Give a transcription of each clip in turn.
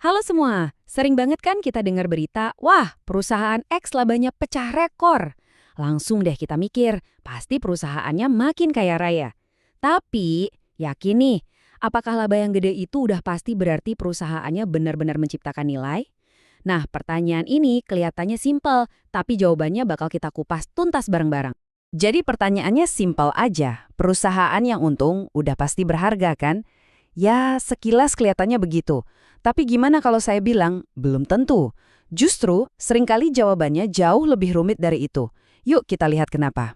Halo semua, sering banget kan kita dengar berita, wah perusahaan X labanya pecah rekor. Langsung deh kita mikir, pasti perusahaannya makin kaya raya. Tapi, yakin nih, apakah laba yang gede itu udah pasti berarti perusahaannya benar-benar menciptakan nilai? Nah, pertanyaan ini kelihatannya simpel, tapi jawabannya bakal kita kupas tuntas bareng-bareng. Jadi pertanyaannya simpel aja, perusahaan yang untung udah pasti berharga kan? Ya, sekilas kelihatannya begitu. Tapi gimana kalau saya bilang, belum tentu. Justru, seringkali jawabannya jauh lebih rumit dari itu. Yuk kita lihat kenapa.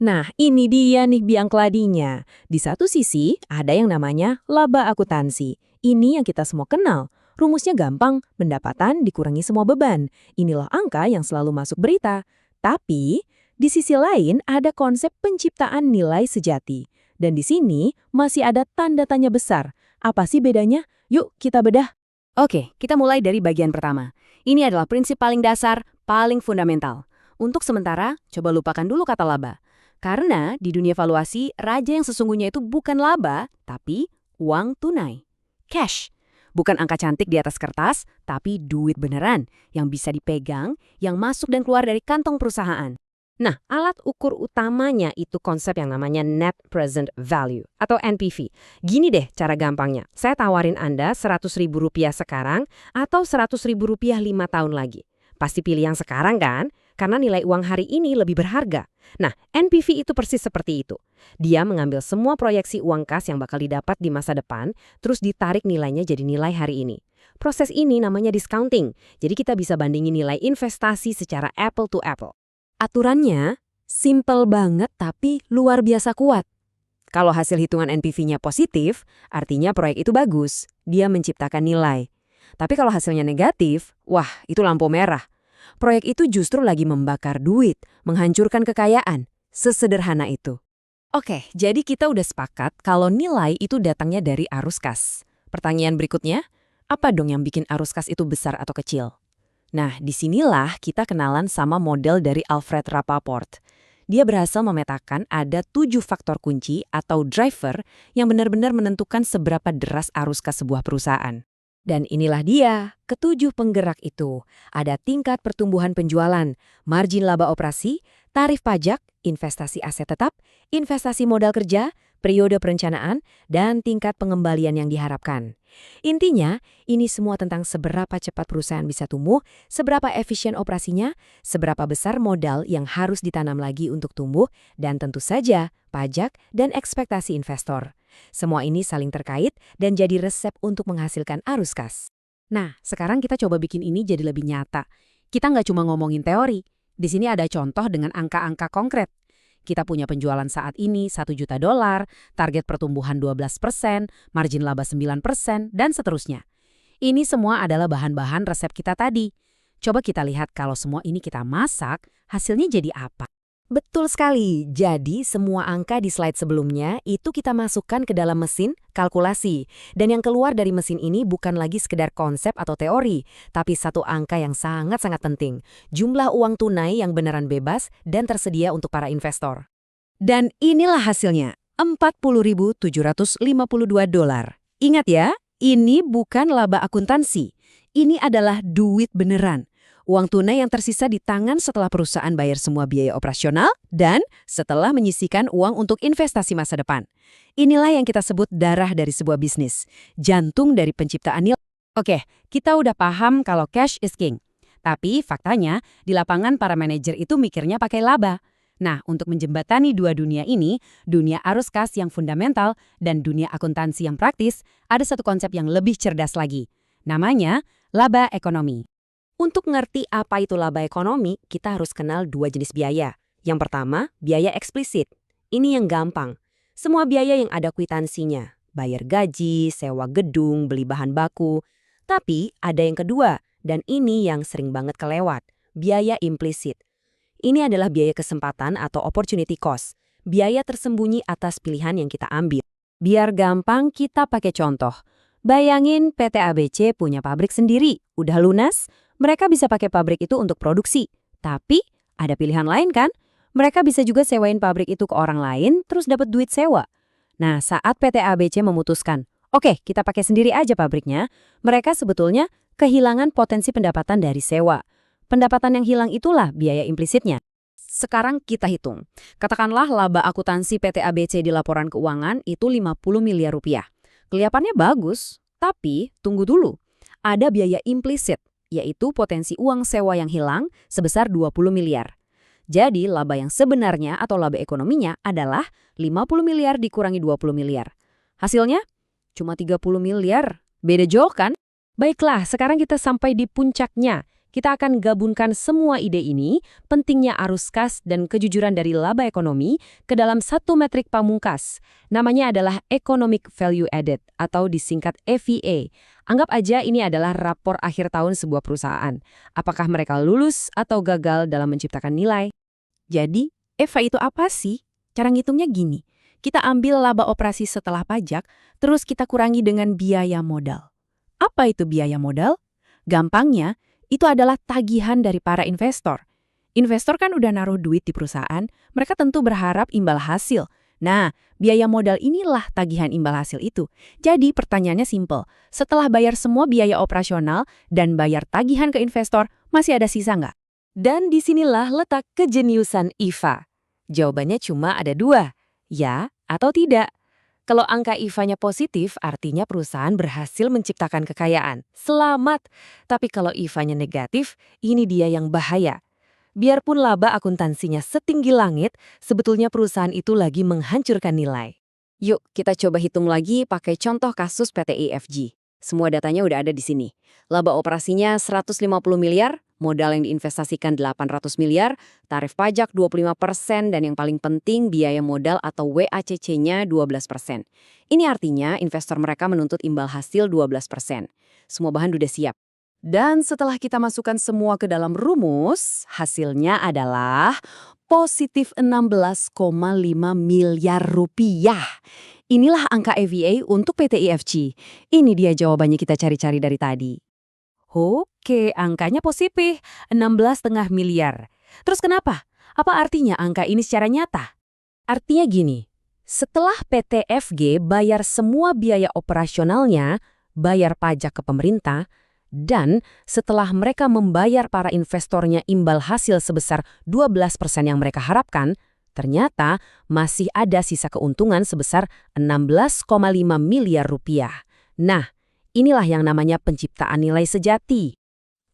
Nah, ini dia nih biang keladinya. Di satu sisi, ada yang namanya laba akuntansi. Ini yang kita semua kenal. Rumusnya gampang, pendapatan dikurangi semua beban. Inilah angka yang selalu masuk berita. Tapi, di sisi lain ada konsep penciptaan nilai sejati. Dan di sini masih ada tanda tanya besar. Apa sih bedanya? Yuk kita bedah. Oke, kita mulai dari bagian pertama. Ini adalah prinsip paling dasar, paling fundamental. Untuk sementara, coba lupakan dulu kata laba. Karena di dunia valuasi, raja yang sesungguhnya itu bukan laba, tapi uang tunai. Cash. Bukan angka cantik di atas kertas, tapi duit beneran yang bisa dipegang, yang masuk dan keluar dari kantong perusahaan. Nah, alat ukur utamanya itu konsep yang namanya Net Present Value atau NPV. Gini deh cara gampangnya, saya tawarin Anda Rp100.000 sekarang atau Rp100.000 5 tahun lagi. Pasti pilih yang sekarang kan? Karena nilai uang hari ini lebih berharga. Nah, NPV itu persis seperti itu. Dia mengambil semua proyeksi uang kas yang bakal didapat di masa depan, terus ditarik nilainya jadi nilai hari ini. Proses ini namanya discounting, jadi kita bisa bandingin nilai investasi secara apple to apple. Aturannya simple banget tapi luar biasa kuat. Kalau hasil hitungan NPV-nya positif, artinya proyek itu bagus, dia menciptakan nilai. Tapi kalau hasilnya negatif, wah itu lampu merah. Proyek itu justru lagi membakar duit, menghancurkan kekayaan. Sesederhana itu. Oke, jadi kita udah sepakat kalau nilai itu datangnya dari arus kas. Pertanyaan berikutnya, apa dong yang bikin arus kas itu besar atau kecil? Nah, disinilah kita kenalan sama model dari Alfred Rappaport. Dia berhasil memetakan ada 7 faktor kunci atau driver yang benar-benar menentukan seberapa deras arus kas sebuah perusahaan. Dan inilah dia, ketujuh penggerak itu. Ada tingkat pertumbuhan penjualan, margin laba operasi, tarif pajak, investasi aset tetap, investasi modal kerja, periode perencanaan, dan tingkat pengembalian yang diharapkan. Intinya, ini semua tentang seberapa cepat perusahaan bisa tumbuh, seberapa efisien operasinya, seberapa besar modal yang harus ditanam lagi untuk tumbuh, dan tentu saja pajak dan ekspektasi investor. Semua ini saling terkait dan jadi resep untuk menghasilkan arus kas. Nah, sekarang kita coba bikin ini jadi lebih nyata. Kita nggak cuma ngomongin teori. Di sini ada contoh dengan angka-angka konkret. Kita punya penjualan saat ini $1 juta, target pertumbuhan 12%, margin laba 9%, dan seterusnya. Ini semua adalah bahan-bahan resep kita tadi. Coba kita lihat kalau semua ini kita masak, hasilnya jadi apa. Betul sekali. Jadi semua angka di slide sebelumnya itu kita masukkan ke dalam mesin kalkulasi. Dan yang keluar dari mesin ini bukan lagi sekedar konsep atau teori, tapi satu angka yang sangat-sangat penting. Jumlah uang tunai yang beneran bebas dan tersedia untuk para investor. Dan inilah hasilnya, $40.752. Ingat ya, ini bukan laba akuntansi. Ini adalah duit beneran. Uang tunai yang tersisa di tangan setelah perusahaan bayar semua biaya operasional dan setelah menyisihkan uang untuk investasi masa depan. Inilah yang kita sebut darah dari sebuah bisnis, jantung dari penciptaan nilai. Oke, kita udah paham kalau cash is king. Tapi faktanya, di lapangan para manajer itu mikirnya pakai laba. Nah, untuk menjembatani dua dunia ini, dunia arus kas yang fundamental dan dunia akuntansi yang praktis, ada satu konsep yang lebih cerdas lagi. Namanya laba ekonomi. Untuk ngerti apa itu laba ekonomi, kita harus kenal dua jenis biaya. Yang pertama, biaya eksplisit. Ini yang gampang. Semua biaya yang ada kwitansinya. Bayar gaji, sewa gedung, beli bahan baku. Tapi ada yang kedua, dan ini yang sering banget kelewat. Biaya implisit. Ini adalah biaya kesempatan atau opportunity cost. Biaya tersembunyi atas pilihan yang kita ambil. Biar gampang, kita pakai contoh. Bayangin PT ABC punya pabrik sendiri. Udah lunas? Mereka bisa pakai pabrik itu untuk produksi. Tapi ada pilihan lain kan? Mereka bisa juga sewain pabrik itu ke orang lain terus dapat duit sewa. Nah, saat PT ABC memutuskan, Oke, kita pakai sendiri aja pabriknya. Mereka sebetulnya kehilangan potensi pendapatan dari sewa. Pendapatan yang hilang itulah biaya implisitnya. Sekarang kita hitung. Katakanlah laba akuntansi PT ABC di laporan keuangan itu 50 miliar rupiah. Kelihatannya bagus, tapi tunggu dulu. Ada biaya implisit, yaitu potensi uang sewa yang hilang sebesar 20 miliar. Jadi laba yang sebenarnya atau laba ekonominya adalah 50 miliar dikurangi 20 miliar. Hasilnya cuma 30 miliar. Beda jauh kan? Baiklah, sekarang kita sampai di puncaknya. Kita akan gabungkan semua ide ini, pentingnya arus kas dan kejujuran dari laba ekonomi ke dalam satu metrik pamungkas. Namanya adalah Economic Value Added atau disingkat EVA. Anggap aja ini adalah rapor akhir tahun sebuah perusahaan. Apakah mereka lulus atau gagal dalam menciptakan nilai? Jadi, EVA itu apa sih? Cara ngitungnya gini. Kita ambil laba operasi setelah pajak, terus kita kurangi dengan biaya modal. Apa itu biaya modal? Gampangnya, itu adalah tagihan dari para investor. Investor kan udah naruh duit di perusahaan, mereka tentu berharap imbal hasil. Nah, biaya modal inilah tagihan imbal hasil itu. Jadi pertanyaannya simpel, setelah bayar semua biaya operasional dan bayar tagihan ke investor, masih ada sisa nggak? Dan disinilah letak kejeniusan IVA. Jawabannya cuma ada dua, ya atau tidak. Kalau angka IVA-nya positif, artinya perusahaan berhasil menciptakan kekayaan. Selamat! Tapi kalau IVA-nya negatif, ini dia yang bahaya. Biarpun laba akuntansinya setinggi langit, sebetulnya perusahaan itu lagi menghancurkan nilai. Yuk, kita coba hitung lagi pakai contoh kasus PT IFG. Semua datanya udah ada di sini. Laba operasinya 150 miliar, modal yang diinvestasikan 800 miliar, tarif pajak 25%, dan yang paling penting biaya modal atau WACC-nya 12%. Ini artinya investor mereka menuntut imbal hasil 12%. Semua bahan udah siap. Dan setelah kita masukkan semua ke dalam rumus, hasilnya adalah positif 16,5 miliar rupiah. Inilah angka EVA untuk PT IFG. Ini dia jawabannya kita cari-cari dari tadi. Oke, angkanya positif, 16,5 miliar. Terus kenapa? Apa artinya angka ini secara nyata? Artinya gini, setelah PT FG bayar semua biaya operasionalnya, bayar pajak ke pemerintah, dan setelah mereka membayar para investornya imbal hasil sebesar 12% yang mereka harapkan, ternyata masih ada sisa keuntungan sebesar 16,5 miliar rupiah. Nah, inilah yang namanya penciptaan nilai sejati.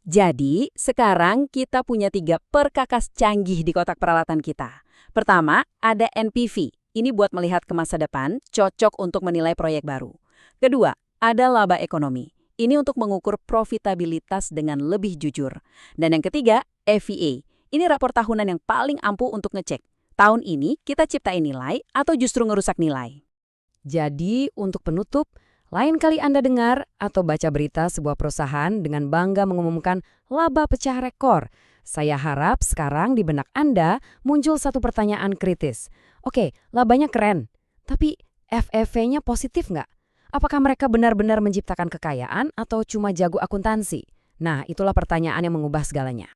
Jadi, sekarang kita punya 3 perkakas canggih di kotak peralatan kita. Pertama, ada NPV. Ini buat melihat ke masa depan, cocok untuk menilai proyek baru. Kedua, ada laba ekonomi. Ini untuk mengukur profitabilitas dengan lebih jujur. Dan yang ketiga, EVA. Ini rapor tahunan yang paling ampuh untuk ngecek. Tahun ini kita ciptain nilai atau justru ngerusak nilai. Jadi, untuk penutup, lain kali Anda dengar atau baca berita sebuah perusahaan dengan bangga mengumumkan laba pecah rekor. Saya harap sekarang di benak Anda muncul satu pertanyaan kritis. Oke, labanya keren, tapi FEV-nya positif nggak? Apakah mereka benar-benar menciptakan kekayaan atau cuma jago akuntansi? Nah, itulah pertanyaan yang mengubah segalanya.